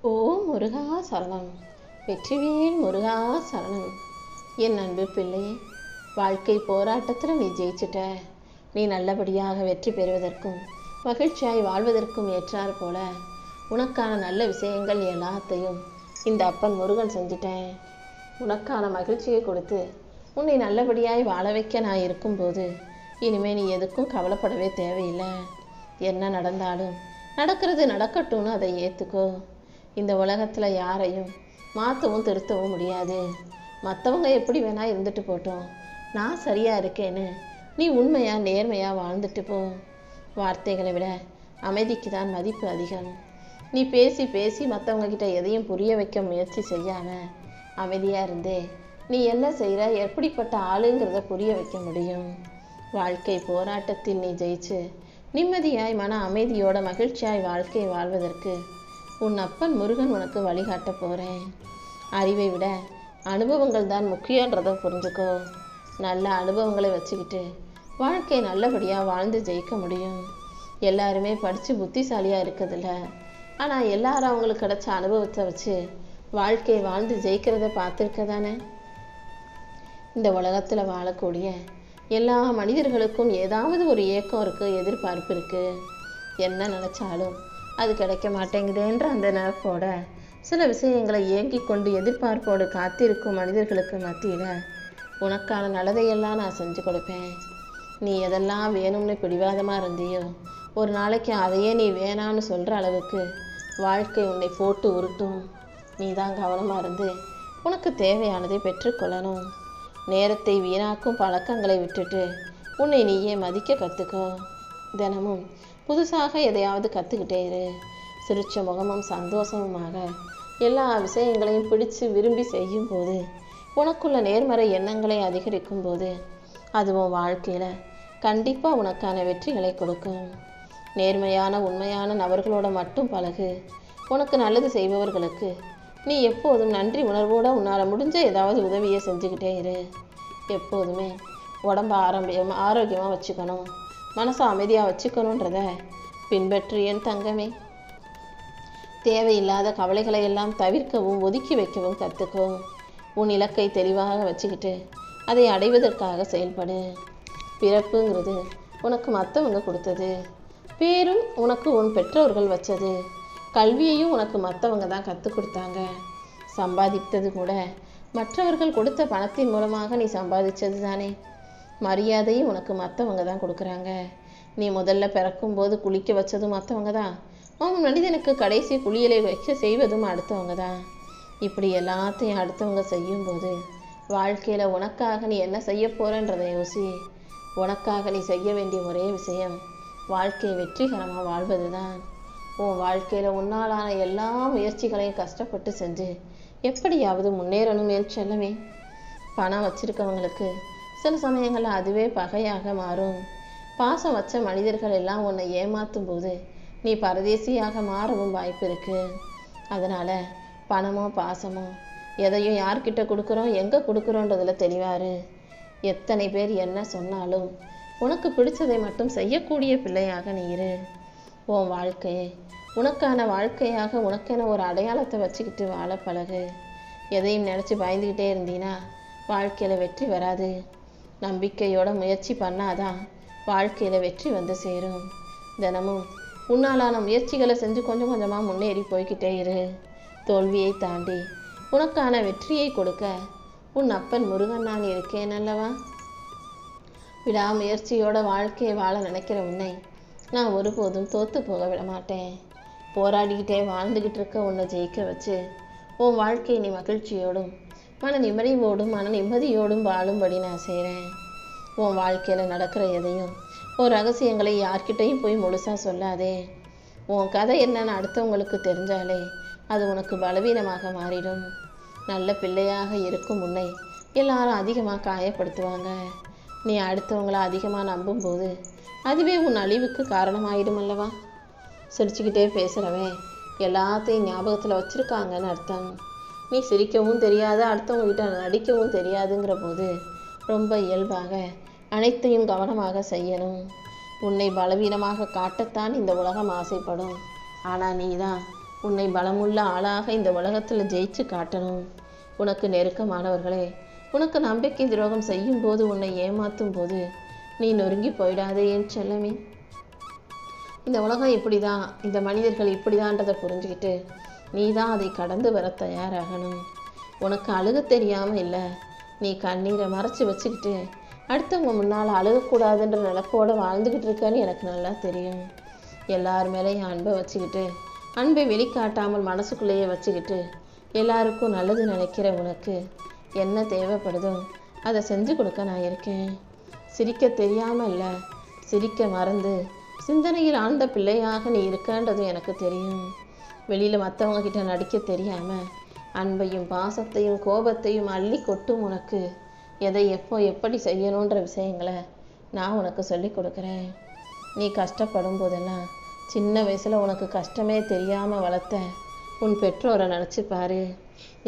ஓம் முருகா சரணம். வெற்றிவேல் முருகா சரணம். என் அன்பு பிள்ளையே, வாழ்க்கை போராட்டத்தில் நீ ஜெயிச்சிட்ட. நீ நல்லபடியாக வெற்றி பெறுவதற்கும் மகிழ்ச்சியாய் வாழ்வதற்கும் ஏற்றார் போல உனக்கான நல்ல விஷயங்கள் எல்லாத்தையும் இந்த அப்பன் முருகன் செஞ்சிட்டேன். உனக்கான மகிழ்ச்சியை கொடுத்து உன்னை நல்லபடியாய் வாழ வைக்க நான் இருக்கும்போது இனிமேல் நீ எதுக்கும் கவலைப்படவே தேவையில்லை. என்ன நடந்தாலும் நடக்கிறது நடக்கட்டும்னு அதை ஏற்றுக்கோ. இந்த உலகத்தில் யாரையும் மாற்றவும் திருத்தவும் முடியாது. மற்றவங்க எப்படி வேணால் இருந்துட்டு போட்டோம், நான் சரியாக இருக்கேன்னு நீ உண்மையாக நேர்மையாக வாழ்ந்துட்டு போ. வார்த்தைகளை விட அமைதிக்கு தான் மதிப்பு அதிகம். நீ பேசி பேசி மற்றவங்கக்கிட்ட எதையும் புரிய வைக்க முயற்சி செய்யாமல் அமைதியாக இருந்தே நீ என்ன செய்கிற, எப்படிப்பட்ட ஆளுங்கிறத புரிய வைக்க முடியும். வாழ்க்கை போராட்டத்தில் நீ ஜெயிச்சு நிம்மதியாய் மன அமைதியோட மகிழ்ச்சியாய் வாழ்க்கை வாழ்வதற்கு உன் அப்பன் முருகன் உனக்கு வழிகாட்ட போகிறேன். அறிவை விட அனுபவங்கள் தான் முக்கியன்றதை புரிஞ்சுக்கோ. நல்ல அனுபவங்களை வச்சுக்கிட்டு வாழ்க்கை நல்லபடியாக வாழ்ந்து ஜெயிக்க முடியும். எல்லாருமே படித்து புத்திசாலியாக இருக்கிறதில்ல, ஆனால் எல்லாரும் அவங்களுக்கு கிடைச்ச அனுபவத்தை வச்சு வாழ்க்கை வாழ்ந்து ஜெயிக்கிறத பார்த்துருக்க தானே. இந்த உலகத்தில் வாழக்கூடிய எல்லா மனிதர்களுக்கும் ஏதாவது ஒரு ஏக்கம் இருக்குது, எதிர்பார்ப்பு இருக்குது. என்ன நினச்சாலும் அது கிடைக்க மாட்டேங்குதுன்ற அந்த நினைப்போட சில விஷயங்களை ஏங்கி கொண்டு எதிர்பார்ப்போடு காத்திருக்கும் மனிதர்களுக்கு மத்தியில் உனக்கான நல்லதையெல்லாம் நான் செஞ்சு கொடுப்பேன். நீ எதெல்லாம் வேணும்னு பிடிவாதமாக இருந்தியோ ஒரு நாளைக்கு அதையே நீ வேணான்னு சொல்கிற அளவுக்கு வாழ்க்கை உன்னை போட்டு உருட்டும். நீ தான் கவனமாக இருந்து உனக்கு தேவையானதை பெற்றுக்கொள்ளணும். நேரத்தை வீணாக்கும் பழக்கங்களை விட்டுட்டு உன்னை நீயே மதிக்க கற்றுக்கோ. தினமும் புதுசாக எதையாவது கற்றுக்கிட்டே இரு. சிரிச்ச முகமும் சந்தோஷமுமாக எல்லா விஷயங்களையும் பிடிச்சு விரும்பி செய்யும் போது உனக்குள்ள நேர்மறை எண்ணங்களை அதிகரிக்கும் போது அதுவும் வாழ்க்கையில் கண்டிப்பாக உனக்கான வெற்றிகளை கொடுக்கும். நேர்மையான உண்மையான நபர்களோட மட்டும் பழகு. உனக்கு நல்லது செய்பவர்களுக்கு நீ எப்போதும் நன்றி உணர்வோடு உன்னால் முடிஞ்ச ஏதாவது உதவியை செஞ்சுக்கிட்டே இரு. எப்போதுமே உடம்பை ஆரோக்கியமாக வச்சுக்கணும், மனசை அமைதியாக வச்சுக்கணுன்றத பின்பற்று என் தங்கமே. தேவையில்லாத கவலைகளை எல்லாம் தவிர்க்கவும் ஒதுக்கி வைக்கவும் கற்றுக்கோ. உன் இலக்கை தெளிவாக வச்சுக்கிட்டு அதை அடைவதற்காக செயல்படு. பிறப்புங்கிறது உனக்கு மற்றவங்க கொடுத்தது, பேரும் உனக்கு உன் பெற்றோர்கள் வச்சது, கல்வியையும் உனக்கு மற்றவங்க தான் கற்றுக் கொடுத்தாங்க. சம்பாதித்தது கூட மற்றவர்கள் கொடுத்த பணத்தின் மூலமாக நீ சம்பாதிச்சது தானே. மரியாதையும் உனக்கு மற்றவங்க தான் கொடுக்குறாங்க. நீ முதல்ல பிறக்கும்போது குளிக்க வச்சதும் மற்றவங்க தான், அவன் மனிதனுக்கு கடைசி குளியலை வைக்க செய்வதும் அடுத்தவங்க தான். இப்படி எல்லாத்தையும் அடுத்தவங்க செய்யும்போது வாழ்க்கையில் உனக்காக நீ என்ன செய்ய போகிறன்றதை யோசி. உனக்காக நீ செய்ய வேண்டிய ஒரே விஷயம் வாழ்க்கையை வெற்றிகரமாக வாழ்வது தான். உன் வாழ்க்கையில் உன்னாலான எல்லா முயற்சிகளையும் கஷ்டப்பட்டு செஞ்சு எப்படியாவது முன்னேறணும் மேல் செல்லவே. பணம் வச்சிருக்கவங்களுக்கு சில சமயங்களில் அதுவே பகையாக மாறும். பாசம் வச்ச மனிதர்கள் எல்லாம் உன்னை ஏமாற்றும் போது நீ பரதேசியாக மாறவும் வாய்ப்பு இருக்குது. அதனால் பணமோ பாசமோ எதையும் யார்கிட்ட கொடுக்குறோம் எங்கே கொடுக்குறோன்றதில் தெளிவாரு. எத்தனை பேர் என்ன சொன்னாலும் உனக்கு பிடிச்சதை மட்டும் செய்யக்கூடிய பிள்ளையாக நீ இரு. உன் வாழ்க்கையை உனக்கான வாழ்க்கையாக உனக்கென ஒரு அடையாளத்தை வச்சுக்கிட்டு வாழ பழகு. எதையும் நினச்சி பயந்துக்கிட்டே இருந்தீன்னா வாழ்க்கையில் வெற்றி வராது. நம்பிக்கையோட முயற்சி பண்ணாதான் வாழ்க்கையில் வெற்றி வந்து சேரும். தினமும் உன்னாலான முயற்சிகளை செஞ்சு கொஞ்சம் கொஞ்சமாக முன்னேறி போய்கிட்டே இரு. தோல்வியை தாண்டி உனக்கான வெற்றியை கொடுக்க உன் அப்பன் முருகன் நான் இருக்கேன் அல்லவா. விடாமுயற்சியோட வாழ்க்கையை வாழ நினைக்கிற உன்னை நான் ஒருபோதும் தோற்று போக விட மாட்டேன். போராடிக்கிட்டே வாழ்ந்துக்கிட்டு இருக்க உன்னை ஜெயிக்க வச்சு உன் வாழ்க்கையை நீ மகிழ்ச்சியோடும் மன நிம்மதியோடும் வாழும்படி நான் செய்கிறேன். உன் வாழ்க்கையில் நடக்கிற எதையும் ஒரு ரகசியங்களை யார்கிட்டையும் போய் முழுசாக சொல்லாதே. உன் கதை என்னன்னு அடுத்தவங்களுக்கு தெரிஞ்சாலே அது உனக்கு பலவீனமாக மாறிடும். நல்ல பிள்ளையாக இருக்கும் உன்னை எல்லாரும் அதிகமாக காயப்படுத்துவாங்க. நீ அடுத்தவங்களை அதிகமாக நம்பும்போது அதுவே உன் அழிவுக்கு காரணமாயிடும் அல்லவா. சிரிச்சுக்கிட்டே பேசுகிறவன் எல்லாத்தையும் ஞாபகத்தில் வச்சுருக்காங்கன்னு அர்த்தம். நீ சிரிக்கவும் தெரியாத அடுத்தவங்ககிட்ட நடிக்கவும் தெரியாதுங்கிற போது ரொம்ப இயல்பாக அனைத்தையும் கவனமாக செய்யணும். உன்னை பலவீனமாக காட்டத்தான் இந்த உலகம் ஆசைப்படும். ஆனால் நீ தான் உன்னை பலமுள்ள ஆளாக இந்த உலகத்தில் ஜெயிச்சு காட்டணும். உனக்கு நெருக்கமானவர்களே உனக்கு நம்பிக்கை துரோகம் செய்யும் போது, உன்னை ஏமாற்றும் போது நீ நொறுங்கி போயிடாதே என் செல்லமே. இந்த உலகம் இப்படிதான், இந்த மனிதர்கள் இப்படிதான்றதை புரிஞ்சுக்கிட்டு நீ தான் அதை கடந்து வர தயாராகணும். உனக்கு அழுக தெரியாமல் இல்லை, நீ கண்ணீரை மறைச்சி வச்சுக்கிட்டு அடுத்தவங்க முன்னால் அழுகக்கூடாதுன்ற நிலப்போடு வாழ்ந்துக்கிட்டு இருக்கன்னு எனக்கு நல்லா தெரியும். எல்லார் மேலேயும் அன்பை வச்சுக்கிட்டு, அன்பை வெளிக்காட்டாமல் மனசுக்குள்ளேயே வச்சுக்கிட்டு எல்லாருக்கும் நல்லது நினைக்கிற உனக்கு என்ன தேவைப்படுதோ அதை செஞ்சு கொடுக்க நான் இருக்கேன். சிரிக்க தெரியாமல் இல்லை, சிரிக்க மறந்து சிந்தனையில் ஆழ்ந்த பிள்ளையாக நீ இருக்கன்றது எனக்கு தெரியும். வெளியில் மற்றவங்க கிட்ட நடிக்க தெரியாமல் அன்பையும் பாசத்தையும் கோபத்தையும் அள்ளி கொட்டும் உனக்கு எதை எப்போ எப்படி செய்யணுன்ற விஷயங்களை நான் உனக்கு சொல்லி கொடுக்குறேன். நீ கஷ்டப்படும் போதெல்லாம் சின்ன வயசில் உனக்கு கஷ்டமே தெரியாமல் வளர்த்த உன் பெற்றோரை நினச்சி பாரு.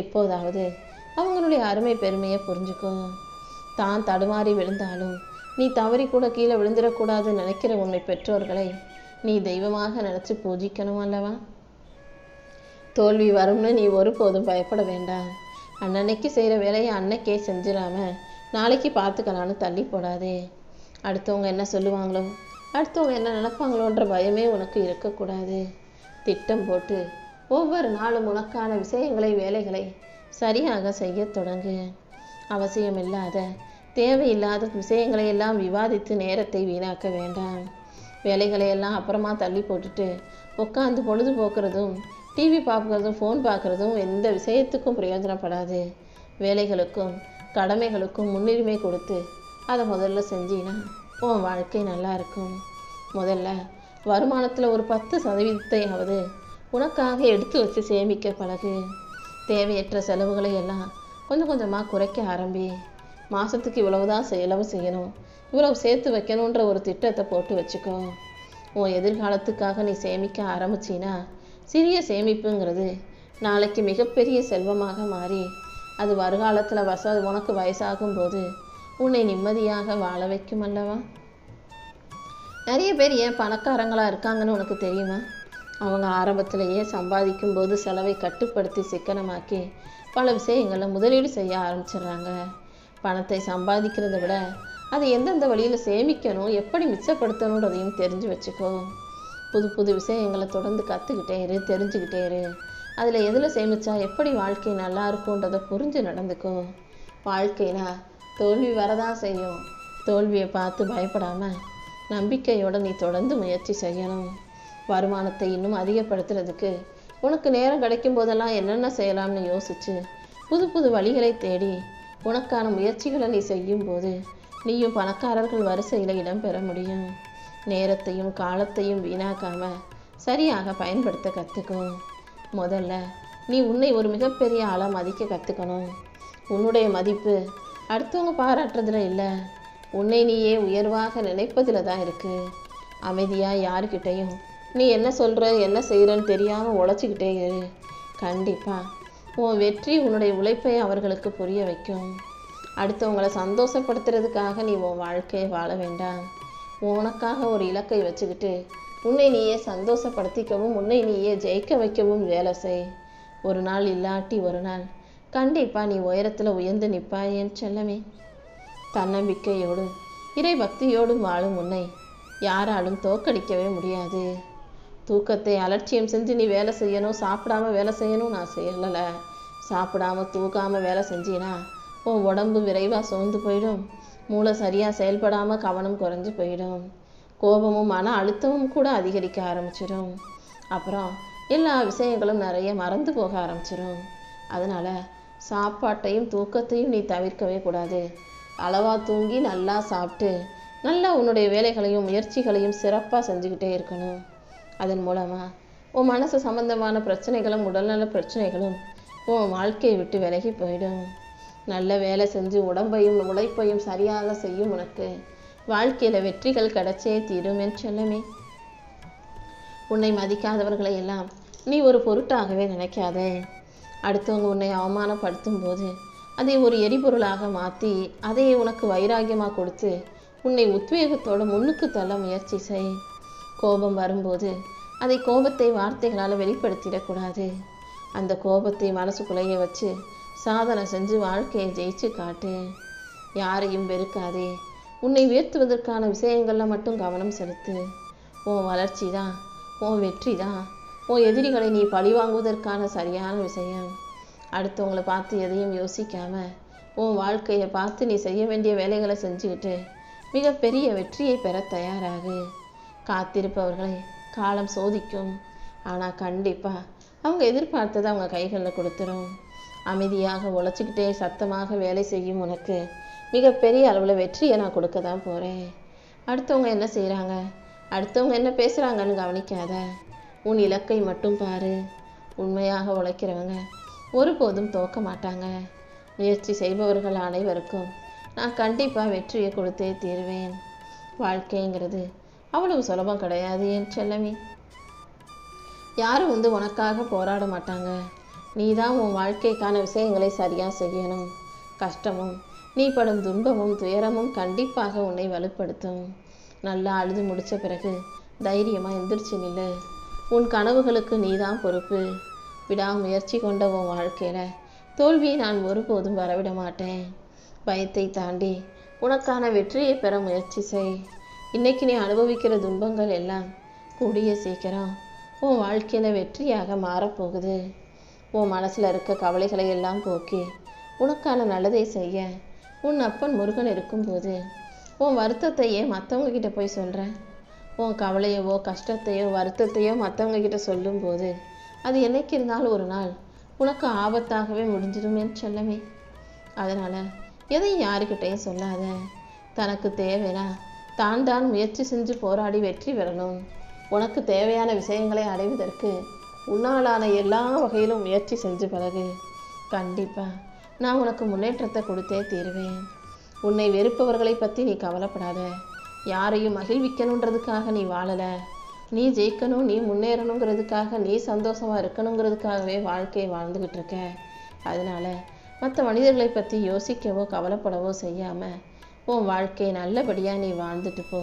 இப்போதாவது அவங்களுடைய அருமை பெருமையை புரிஞ்சுக்கோ. தான் தடுமாறி விழுந்தாலும் நீ தவறி கூட கீழே விழுந்துடக்கூடாதுன்னு நினைக்கிற உன்னை பெற்றோர்களை நீ தெய்வமாக நினச்சி பூஜிக்கணும் அல்லவா? தோல்வி வரும்னு நீ ஒருபோதும் பயப்பட வேண்டாம். அன்னன்னைக்கு செய்கிற வேலையை அன்னைக்கே செஞ்சிடாம நாளைக்கு பார்த்துக்கலான்னு தள்ளி போடாதே. அடுத்தவங்க என்ன சொல்லுவாங்களோ, அடுத்தவங்க என்ன நினைப்பாங்களோன்ற பயமே உனக்கு இருக்கக்கூடாது. திட்டம் போட்டு ஒவ்வொரு நாளும் உனக்கான விஷயங்களை வேலைகளை சரியாக செய்ய தொடங்கு. அவசியமில்லாத தேவையில்லாத விஷயங்களை எல்லாம் விவாதித்து நேரத்தை வீணாக்க வேண்டாம். வேலைகளையெல்லாம் அப்புறமா தள்ளி போட்டுட்டு உட்காந்து பொழுது போக்குறதும் டிவி பார்க்குறதும் ஃபோன் பார்க்குறதும் எந்த விஷயத்துக்கும் பிரயோஜனப்படாது. வேலைகளுக்கும் கடமைகளுக்கும் முன்னுரிமை கொடுத்து அதை முதல்ல செஞ்சினா உன் வாழ்க்கை நல்லா இருக்கும். முதல்ல வருமானத்தில் ஒரு 10% உனக்காக எடுத்து வச்சு சேமிக்க பழகு. தேவையற்ற செலவுகளை எல்லாம் கொஞ்சம் கொஞ்சமாக குறைக்க ஆரம்பி. மாதத்துக்கு இவ்வளவுதான் செலவு செய்யணும், இவ்வளவு சேர்த்து வைக்கணுன்ற ஒரு திட்டத்தை போட்டு வச்சுக்கோ. உன் எதிர்காலத்துக்காக நீ சேமிக்க ஆரம்பிச்சின்னா சிறிய சேமிப்புங்கிறது நாளைக்கு மிகப்பெரிய செல்வமாக மாறி அது வருகாலத்தில் உனக்கு வயசாகும் போது உன்னை நிம்மதியாக வாழ வைக்கும் அல்லவா? நிறைய பேர் ஏன் பணக்காரங்களாக இருக்காங்கன்னு உனக்கு தெரியுமா? அவங்க ஆரம்பத்திலேயே சம்பாதிக்கும் போது செலவை கட்டுப்படுத்தி சிக்கனமாக்கி பல விஷயங்களில் முதலீடு செய்ய ஆரம்பிச்சிடுறாங்க. பணத்தை சம்பாதிக்கிறத விட அதை எந்தெந்த வழியில் சேமிக்கணும், எப்படி மிச்சப்படுத்தணுன்றதையும் தெரிஞ்சு வச்சுக்கோ. புது புது விஷயங்களை தொடர்ந்து கற்றுக்கிட்டே இரு, தெரிஞ்சுக்கிட்டே இரு. அதில் எதில் சேமித்தா எப்படி வாழ்க்கை நல்லா இருக்குன்றதை புரிஞ்சு நடந்துக்கோ. வாழ்க்கைனா தோல்வி வரதான் செய்யும். தோல்வியை பார்த்து பயப்படாமல் நம்பிக்கையோடு நீ தொடர்ந்து முயற்சி செய்யணும். வருமானத்தை இன்னும் அதிகப்படுத்துறதுக்கு உனக்கு நேரம் கிடைக்கும் போதெல்லாம் என்னென்ன செய்யலாம்னு யோசிச்சு புது புது வழிகளை தேடி உனக்கான முயற்சிகளை நீ செய்யும் போது நீயும் பணக்காரர்கள் வரிசையில் இடம் பெற முடியும். நேரத்தையும் காலத்தையும் வீணாக்காம சரியாக பயன்படுத்த கற்றுக்கோ. முதல்ல நீ உன்னை ஒரு மிகப்பெரிய ஆளாக மதிக்க கற்றுக்கணும். உன்னுடைய மதிப்பு அடுத்தவங்க பாராட்டுறதுல இல்லை, உன்னை நீயே உயர்வாக நினைப்பதில் தான் இருக்குது. அமைதியாக யாருக்கிட்டையும் நீ என்ன சொல்கிற என்ன செய்கிறன்னு தெரியாமல் உழைச்சிக்கிட்டே இரு. கண்டிப்பாக உன் வெற்றி உன்னுடைய உழைப்பை அவர்களுக்கு புரிய வைக்கும். அடுத்தவங்களை சந்தோஷப்படுத்துறதுக்காக நீ உன் வாழ்க்கையை வாழ வேண்டாம். உனக்காக ஒரு இலக்கை வச்சுக்கிட்டு உன்னை நீயே சந்தோஷப்படுத்திக்கவும் உன்னை நீயே ஜெயிக்க வைக்கவும் வேலை செய். ஒரு நாள் இல்லாட்டி ஒரு நாள் கண்டிப்பாக நீ உயரத்தில் உயர்ந்து நிற்பாய் என் செல்லமே. தன்னம்பிக்கையோடு இறை பக்தியோடும் வாழும் உன்னை யாராலும் தோற்கடிக்கவே முடியாது. தூக்கத்தை அலட்சியம் செஞ்சு நீ வேலை செய்யணும், சாப்பிடாம வேலை செய்யணும் நான் செய்யலை. சாப்பிடாம தூக்காமல் வேலை செஞ்சினா உன் உடம்பு விரைவாக சோர்ந்து போயிடும். மூளை சரியாக செயல்படாமல் கவனம் குறைஞ்சி போயிடும். கோபமும் மன அழுத்தமும் கூட அதிகரிக்க ஆரம்பிச்சிடும். அப்புறம் எல்லா விஷயங்களும் நிறைய மறந்து போக ஆரம்பிச்சிடும். அதனால் சாப்பாட்டையும் தூக்கத்தையும் நீ தவிர்க்கவே கூடாது. அளவாக தூங்கி நல்லா சாப்பிட்டு நல்லா உன்னுடைய வேலைகளையும் முயற்சிகளையும் சிறப்பாக செஞ்சுக்கிட்டே இருக்கணும். அதன் மூலமாக உன் மனசு சம்பந்தமான பிரச்சனைகளும் உடல்நல பிரச்சனைகளும் உன் வாழ்க்கையை விட்டு விலகி போயிடும். நல்ல வேலை செஞ்சு உடம்பையும் உழைப்பையும் சரியாக செய்யும் உனக்கு வாழ்க்கையில் வெற்றிகள் கிடைச்சே தீரும் என் செல்லமே. உன்னை மதிக்காதவர்களை எல்லாம் நீ ஒரு பொருட்டாகவே நினைக்காதே. அடுத்தவங்க உன்னை அவமானப்படுத்தும் போது அதை ஒரு எரிபொருளாக மாற்றி அதை உனக்கு வைராகியமாக கொடுத்து உன்னை உத்வேகத்தோடு முன்னுக்கு தள்ள முயற்சி செய். கோபம் வரும்போது அதை கோபத்தை வார்த்தைகளால் வெளிப்படுத்திடக்கூடாது. அந்த கோபத்தை மனசுக்குள்ளேயே வச்சு சாதனை செஞ்சு வாழ்க்கையை ஜெயிச்சு காட்டு. யாரையும் வெறுக்காதே. உன்னை உயர்த்துவதற்கான விஷயங்களில் மட்டும் கவனம் செலுத்து. உன் வளர்ச்சி தான், உன் வெற்றி தான், உன் எதிரிகளை நீ பழிவாங்குவதற்கான சரியான விஷயம். அடுத்தவங்களை பார்த்து எதையும் யோசிக்காம உன் வாழ்க்கையை பார்த்து நீ செய்ய வேண்டிய வேலைகளை செஞ்சுக்கிட்டு மிகப்பெரிய வெற்றியை பெற தயாராகு. காத்திருப்பவர்களை காலம் சோதிக்கும். ஆனால் கண்டிப்பாக அவங்க எதிர்பார்த்ததை அவங்க கைகளில் கொடுத்துரும். அமைதியாக உழைச்சிக்கிட்டே சத்தமாக வேலை செய்யும் உனக்கு மிகப்பெரிய அளவில் வெற்றியை நான் கொடுக்க தான் போகிறேன். அடுத்தவங்க என்ன செய்கிறாங்க, அடுத்தவங்க என்ன பேசுகிறாங்கன்னு கவனிக்காத. உன் இலக்கை மட்டும் பாரு. உண்மையாக உழைக்கிறவங்க ஒருபோதும் தோக்க மாட்டாங்க. முயற்சி செய்பவர்கள் அனைவருக்கும் நான் கண்டிப்பாக வெற்றியை கொடுத்தே தீருவேன். வாழ்க்கைங்கிறது அவ்வளவு சுலபம் கிடையாது என் செல்லமே. யாரும் உனக்காக போராட மாட்டாங்க. நீ தான் உன் வாழ்க்கைக்கான விஷயங்களை சரியாக செய்யணும். கஷ்டமும் நீ படும் துன்பமும் துயரமும் கண்டிப்பாக உன்னை வலுப்படுத்தும். நல்லா அழுது முடித்த பிறகு தைரியமாக எந்திரிச்சு நில்லு. உன் கனவுகளுக்கு நீ தான் பொறுப்பு. விடாமுயற்சி கொண்ட உன் வாழ்க்கையில் தோல்வியை நான் ஒருபோதும் வரவிட மாட்டேன். பயத்தை தாண்டி உனக்கான வெற்றியை பெற முயற்சி செய். இன்னைக்கு நீ அனுபவிக்கிற துன்பங்கள் எல்லாம் கூடிய சீக்கிரம் உன் வாழ்க்கையில் வெற்றியாக மாறப்போகுது. உன் மனசில் இருக்க கவலைகளை எல்லாம் போக்கி உனக்கான நல்லதை செய்ய உன் அப்பன் முருகன் இருக்கும்போது உன் வருத்தத்தை ஏன் மற்றவங்க கிட்ட போய் சொல்கிற? உன் கவலையவோ கஷ்டத்தையோ வருத்தத்தையோ மற்றவங்க கிட்ட சொல்லும்போது அது என்னைக்கு இருந்தாலும் ஒரு நாள் உனக்கு ஆபத்தாகவே முடிஞ்சிடுமே செல்லமே. அதனால் எதையும் யாருக்கிட்டையும் சொல்லாத. தனக்கு தேவைன்னா தான் முயற்சி செஞ்சு போராடி வெற்றி பெறணும். உனக்கு தேவையான விஷயங்களை அடைவதற்கு உன்னாலான எல்லா வகையிலும் முயற்சி செஞ்சு பழகு. கண்டிப்பாக நான் உனக்கு முன்னேற்றத்தை கொடுத்தே தீருவேன். உன்னை வெறுப்பவர்களை பற்றி நீ கவலைப்படாத. யாரையும் மகிழ்விக்கணுன்றதுக்காக நீ வாழலை. நீ ஜெயிக்கணும், நீ முன்னேறணுங்கிறதுக்காக, நீ சந்தோஷமாக இருக்கணுங்கிறதுக்காகவே வாழ்க்கையை வாழ்ந்துக்கிட்டு இருக்க. அதனால் மற்ற மனிதர்களை பற்றி யோசிக்கவோ கவலைப்படவோ செய்யாமல் உன் வாழ்க்கையை நல்லபடியாக நீ வாழ்ந்துட்டு போ.